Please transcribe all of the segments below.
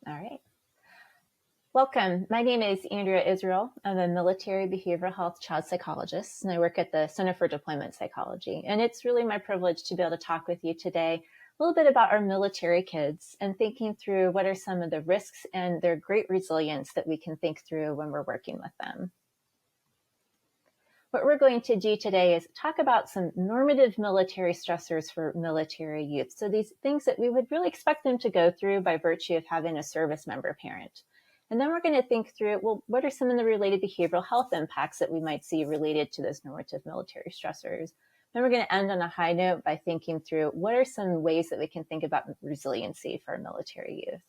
All right. Welcome. My name is Andrea Israel. I'm a military behavioral health child psychologist, and I work at the Center for Deployment Psychology. And it's really my privilege to be able to talk with you today a little bit about our military kids and thinking through what are some of the risks and their great resilience that we can think through when we're working with them. What we're going to do today is talk about some normative military stressors for military youth. So these things that we would really expect them to go through by virtue of having a service member parent. And then we're going to think through, well, what are some of the related behavioral health impacts that we might see related to those normative military stressors? Then we're going to end on a high note by thinking through what are some ways that we can think about resiliency for military youth.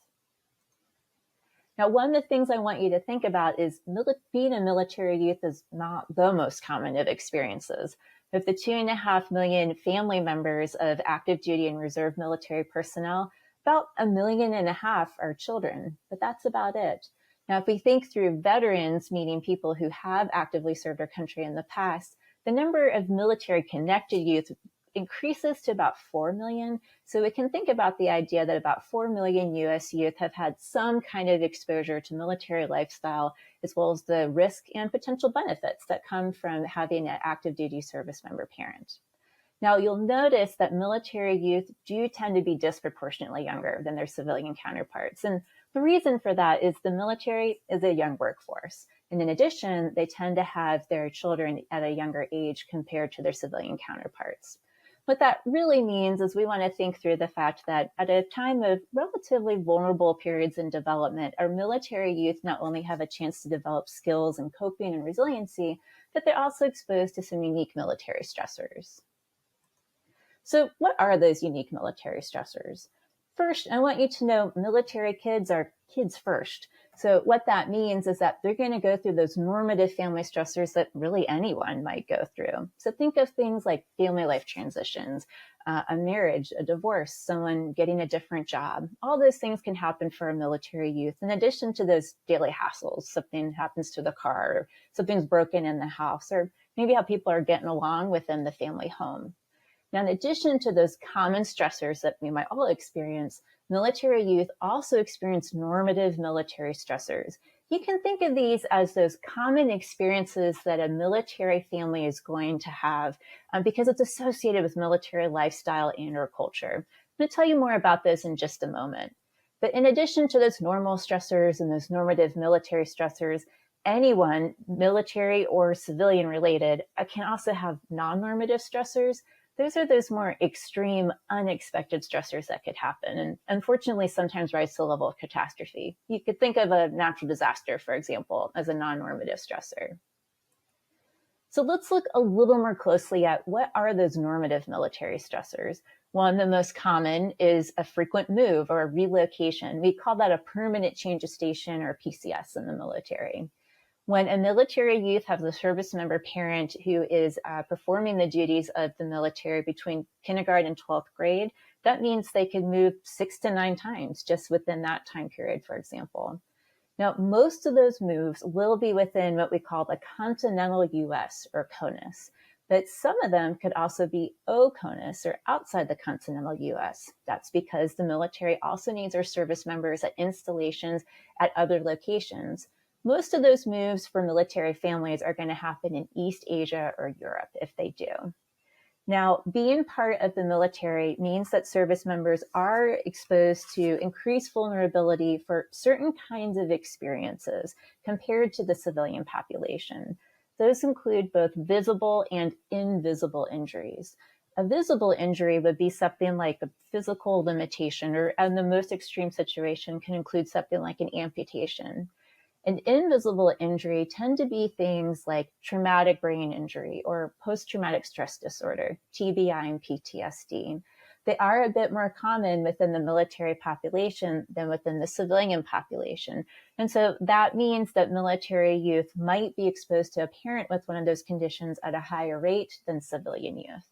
Now, one of the things I want you to think about is being a military youth is not the most common of experiences. Of the 2.5 million family members of active duty and reserve military personnel, about 1.5 million are children, but that's about it. Now, if we think through veterans, meaning people who have actively served our country in the past, the number of military connected youth increases to about 4 million. So we can think about the idea that about 4 million US youth have had some kind of exposure to military lifestyle, as well as the risk and potential benefits that come from having an active duty service member parent. Now, you'll notice that military youth do tend to be disproportionately younger than their civilian counterparts. And the reason for that is the military is a young workforce. And in addition, they tend to have their children at a younger age compared to their civilian counterparts. What that really means is we want to think through the fact that at a time of relatively vulnerable periods in development, our military youth not only have a chance to develop skills and coping and resiliency, but they're also exposed to some unique military stressors. So what are those unique military stressors? First, I want you to know military kids are kids first. So what that means is that they're going to go through those normative family stressors that really anyone might go through. So think of things like family life transitions, a marriage, a divorce, someone getting a different job. All those things can happen for a military youth, in addition to those daily hassles. Something happens to the car, or something's broken in the house, or maybe how people are getting along within the family home. Now, in addition to those common stressors that we might all experience, military youth also experience normative military stressors. You can think of these as those common experiences that a military family is going to have because it's associated with military lifestyle and or culture. I'm going to tell you more about this in just a moment. But in addition to those normal stressors and those normative military stressors, anyone, military or civilian related, can also have non-normative stressors. Those are those more extreme, unexpected stressors that could happen, and unfortunately sometimes rise to the level of catastrophe. You could think of a natural disaster, for example, as a non-normative stressor. So let's look a little more closely at what are those normative military stressors. One, the most common, is a frequent move or a relocation. We call that a permanent change of station, or PCS, in the military. When a military youth has a service member parent who is performing the duties of the military between kindergarten and 12th grade, that means they can move 6 to 9 times just within that time period, for example. Now, most of those moves will be within what we call the continental US, or CONUS, but some of them could also be OCONUS, or outside the continental US. That's because the military also needs our service members at installations at other locations. Most of those moves for military families are going to happen in East Asia or Europe if they do. Now, being part of the military means that service members are exposed to increased vulnerability for certain kinds of experiences compared to the civilian population. Those include both visible and invisible injuries. A visible injury would be something like a physical limitation, or in the most extreme situation can include something like an amputation. An invisible injury tend to be things like traumatic brain injury or post-traumatic stress disorder, TBI and PTSD. They are a bit more common within the military population than within the civilian population. And so that means that military youth might be exposed to a parent with one of those conditions at a higher rate than civilian youth.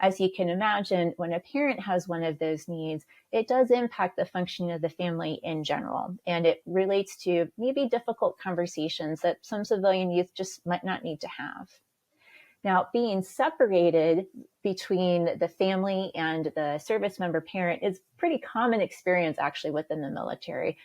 As you can imagine, when a parent has one of those needs, it does impact the functioning of the family in general, and it relates to maybe difficult conversations that some civilian youth just might not need to have. Now, being separated between the family and the service member parent is a pretty common experience actually within the military.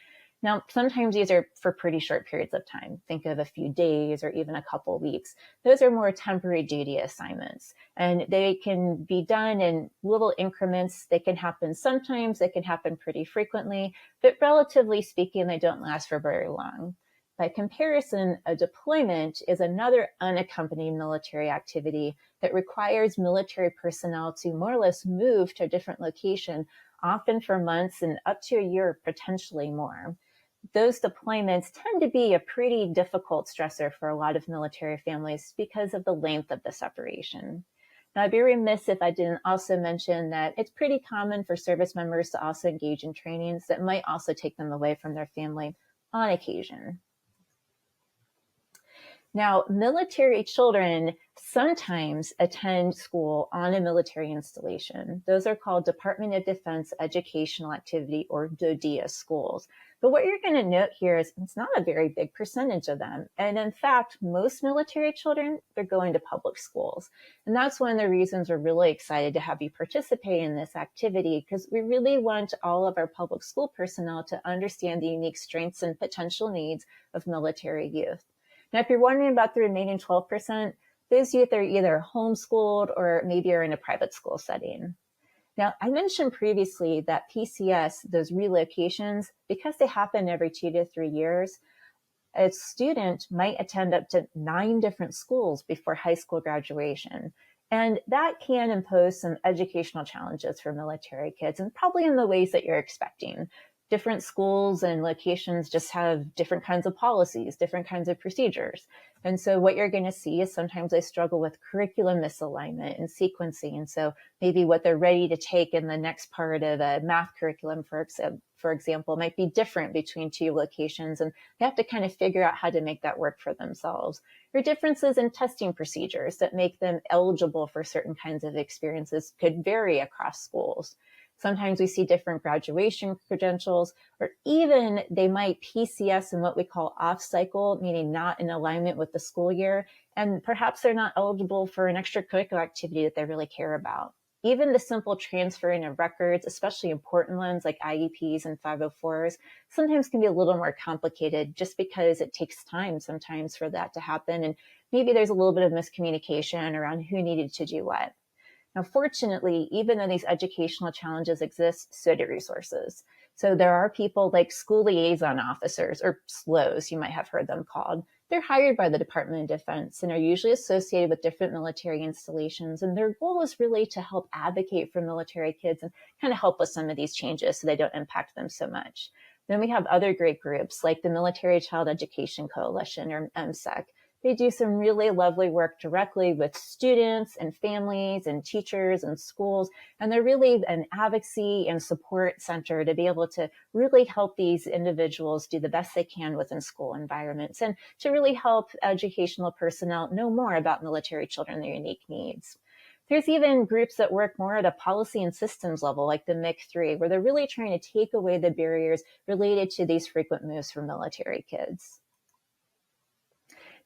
Now, sometimes these are for pretty short periods of time. Think of a few days or even a couple weeks. Those are more temporary duty assignments, and they can be done in little increments. They can happen sometimes, they can happen pretty frequently, but relatively speaking, they don't last for very long. By comparison, a deployment is another unaccompanied military activity that requires military personnel to more or less move to a different location, often for months and up to a year, potentially more. Those deployments tend to be a pretty difficult stressor for a lot of military families because of the length of the separation. Now, I'd be remiss if I didn't also mention that it's pretty common for service members to also engage in trainings that might also take them away from their family on occasion. Now, military children sometimes attend school on a military installation. Those are called Department of Defense Educational Activity, or DoDEA schools. But what you're going to note here is it's not a very big percentage of them. And in fact, most military children, they're going to public schools. And that's one of the reasons we're really excited to have you participate in this activity, because we really want all of our public school personnel to understand the unique strengths and potential needs of military youth. Now, if you're wondering about the remaining 12%, those youth are either homeschooled or maybe are in a private school setting. Now, I mentioned previously that PCS, those relocations, because they happen every 2 to 3 years, a student might attend up to 9 different schools before high school graduation. And that can impose some educational challenges for military kids, and probably in the ways that you're expecting. Different schools and locations just have different kinds of policies, different kinds of procedures. And so what you're going to see is sometimes they struggle with curriculum misalignment and sequencing. And so maybe what they're ready to take in the next part of a math curriculum, for example, might be different between 2 locations. And they have to kind of figure out how to make that work for themselves. Or differences in testing procedures that make them eligible for certain kinds of experiences could vary across schools. Sometimes we see different graduation credentials, or even they might PCS in what we call off cycle, meaning not in alignment with the school year. And perhaps they're not eligible for an extracurricular activity that they really care about. Even the simple transferring of records, especially important ones like IEPs and 504s, sometimes can be a little more complicated just because it takes time sometimes for that to happen. And maybe there's a little bit of miscommunication around who needed to do what. Now, fortunately, even though these educational challenges exist, so do resources. So there are people like school liaison officers, or SLOs, you might have heard them called. They're hired by the Department of Defense and are usually associated with different military installations. And their goal is really to help advocate for military kids and kind of help with some of these changes so they don't impact them so much. Then we have other great groups like the Military Child Education Coalition, or MCEC. They do some really lovely work directly with students and families and teachers and schools. And they're really an advocacy and support center to be able to really help these individuals do the best they can within school environments and to really help educational personnel know more about military children and their unique needs. There's even groups that work more at a policy and systems level, like the MIC3, where they're really trying to take away the barriers related to these frequent moves for military kids.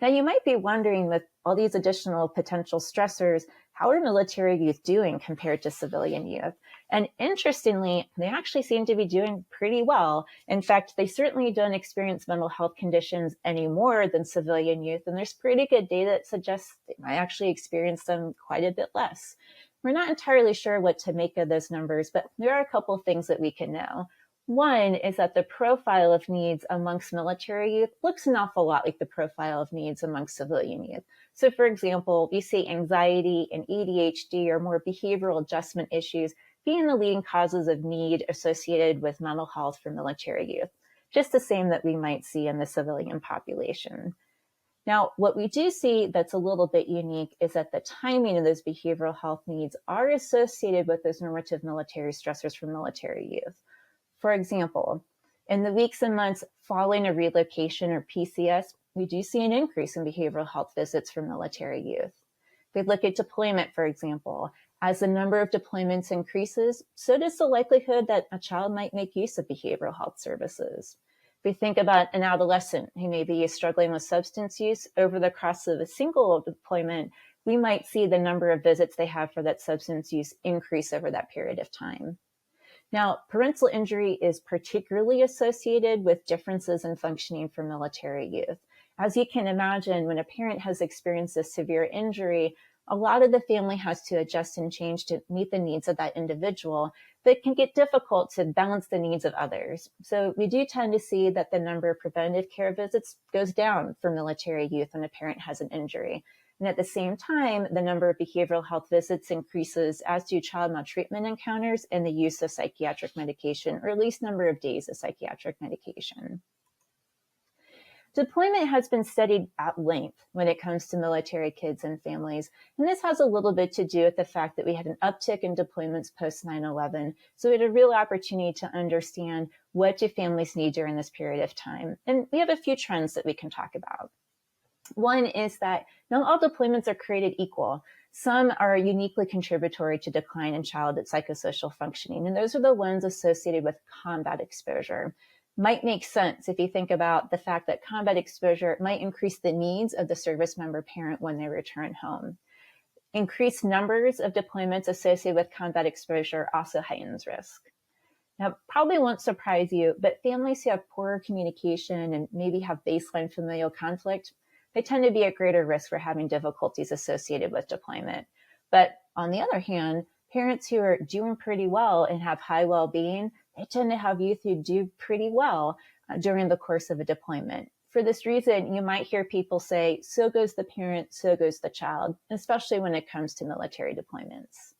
Now, you might be wondering, with all these additional potential stressors, how are military youth doing compared to civilian youth? And interestingly, they actually seem to be doing pretty well. In fact, they certainly don't experience mental health conditions any more than civilian youth. And there's pretty good data that suggests they might actually experience them quite a bit less. We're not entirely sure what to make of those numbers, but there are a couple of things that we can know. One is that the profile of needs amongst military youth looks an awful lot like the profile of needs amongst civilian youth. So, for example, we see anxiety and ADHD, or more behavioral adjustment issues, being the leading causes of need associated with mental health for military youth, just the same that we might see in the civilian population. Now, what we do see that's a little bit unique is that the timing of those behavioral health needs are associated with those normative military stressors for military youth. For example, in the weeks and months following a relocation or PCS, we do see an increase in behavioral health visits for military youth. If we look at deployment, for example, as the number of deployments increases, so does the likelihood that a child might make use of behavioral health services. If we think about an adolescent who maybe is struggling with substance use, over the course of a single deployment, we might see the number of visits they have for that substance use increase over that period of time. Now, parental injury is particularly associated with differences in functioning for military youth. As you can imagine, when a parent has experienced a severe injury, a lot of the family has to adjust and change to meet the needs of that individual, but it can get difficult to balance the needs of others. So we do tend to see that the number of preventative care visits goes down for military youth when a parent has an injury. And at the same time, the number of behavioral health visits increases, as do child maltreatment encounters and the use of psychiatric medication, or at least number of days of psychiatric medication. Deployment has been studied at length when it comes to military kids and families, and this has a little bit to do with the fact that we had an uptick in deployments post 9/11. So we had a real opportunity to understand what do families need during this period of time. And we have a few trends that we can talk about. One is that not all deployments are created equal. Some are uniquely contributory to decline in childhood psychosocial functioning, and those are the ones associated with combat exposure. Might make sense if you think about the fact that combat exposure might increase the needs of the service member parent when they return home. Increased numbers of deployments associated with combat exposure also heightens risk. Now, probably won't surprise you, but families who have poorer communication and maybe have baseline familial conflict, they tend to be at greater risk for having difficulties associated with deployment. But on the other hand, parents who are doing pretty well and have high well-being, they tend to have youth who do pretty well during the course of a deployment. For this reason, you might hear people say, so goes the parent, so goes the child, especially when it comes to military deployments.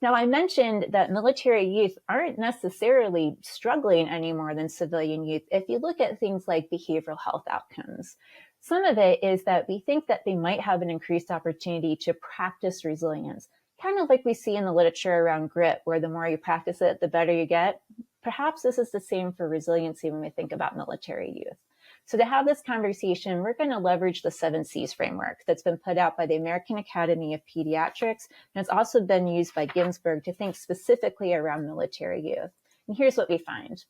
Now, I mentioned that military youth aren't necessarily struggling any more than civilian youth if you look at things like behavioral health outcomes. Some of it is that we think that they might have an increased opportunity to practice resilience, kind of like we see in the literature around grit, where the more you practice it, the better you get. Perhaps this is the same for resiliency when we think about military youth. So to have this conversation, we're going to leverage the 7 C's framework that's been put out by the American Academy of Pediatrics, and it's also been used by Ginsburg to think specifically around military youth. And here's what we find.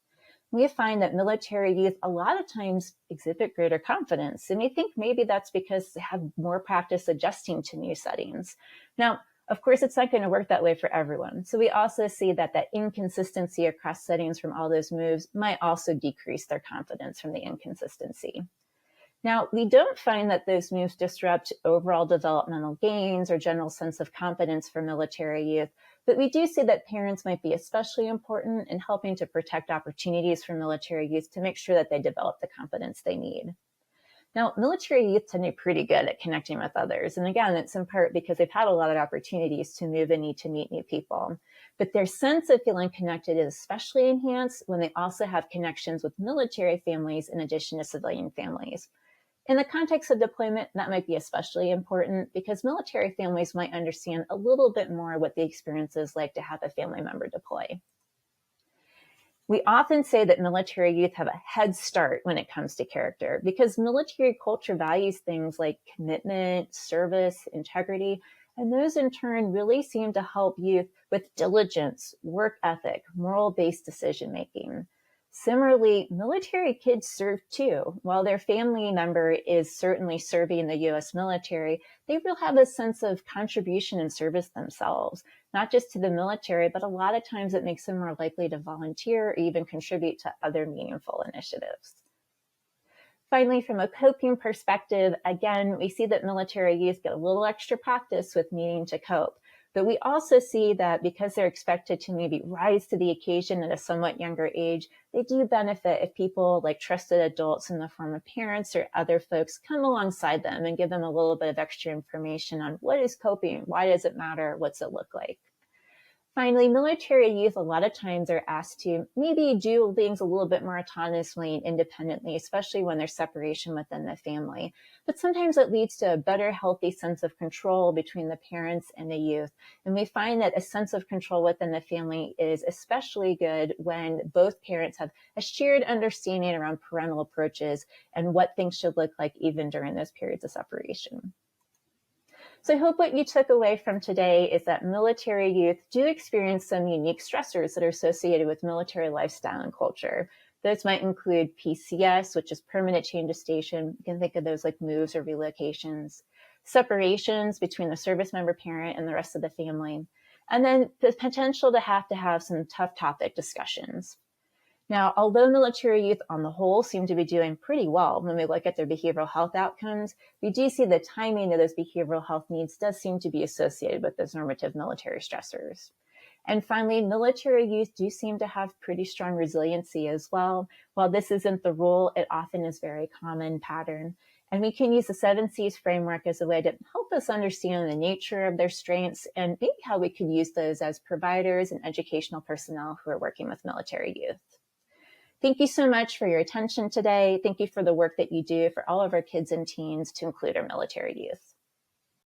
We find that military youth a lot of times exhibit greater confidence, and we think maybe that's because they have more practice adjusting to new settings. Now, of course, it's not going to work that way for everyone. So we also see that that inconsistency across settings from all those moves might also decrease their confidence from the inconsistency. Now, we don't find that those moves disrupt overall developmental gains or general sense of competence for military youth, but we do see that parents might be especially important in helping to protect opportunities for military youth to make sure that they develop the competence they need. Now, military youth tend to be pretty good at connecting with others. And again, it's in part because they've had a lot of opportunities to move and need to meet new people. But their sense of feeling connected is especially enhanced when they also have connections with military families in addition to civilian families. In the context of deployment, that might be especially important because military families might understand a little bit more what the experience is like to have a family member deploy. We often say that military youth have a head start when it comes to character because military culture values things like commitment, service, integrity, and those in turn really seem to help youth with diligence, work ethic, moral-based decision-making. Similarly, military kids serve too. While their family member is certainly serving in the U.S. military, they will have a sense of contribution and service themselves, not just to the military, but a lot of times it makes them more likely to volunteer or even contribute to other meaningful initiatives. Finally, from a coping perspective, again, we see that military youth get a little extra practice with needing to cope. But we also see that because they're expected to maybe rise to the occasion at a somewhat younger age, they do benefit if people like trusted adults in the form of parents or other folks come alongside them and give them a little bit of extra information on what is coping, why does it matter, what's it look like. Finally, military youth a lot of times are asked to maybe do things a little bit more autonomously and independently, especially when there's separation within the family. But sometimes it leads to a better, healthy sense of control between the parents and the youth. And we find that a sense of control within the family is especially good when both parents have a shared understanding around parental approaches and what things should look like even during those periods of separation. So I hope what you took away from today is that military youth do experience some unique stressors that are associated with military lifestyle and culture. Those might include PCS, which is permanent change of station. You can think of those like moves or relocations, separations between the service member parent and the rest of the family, and then the potential to have some tough topic discussions. Now, although military youth on the whole seem to be doing pretty well when we look at their behavioral health outcomes, we do see the timing of those behavioral health needs does seem to be associated with those normative military stressors. And finally, military youth do seem to have pretty strong resiliency as well. While this isn't the rule, it often is a very common pattern. And we can use the 7Cs framework as a way to help us understand the nature of their strengths and maybe how we could use those as providers and educational personnel who are working with military youth. Thank you so much for your attention today. Thank you for the work that you do for all of our kids and teens to include our military youth.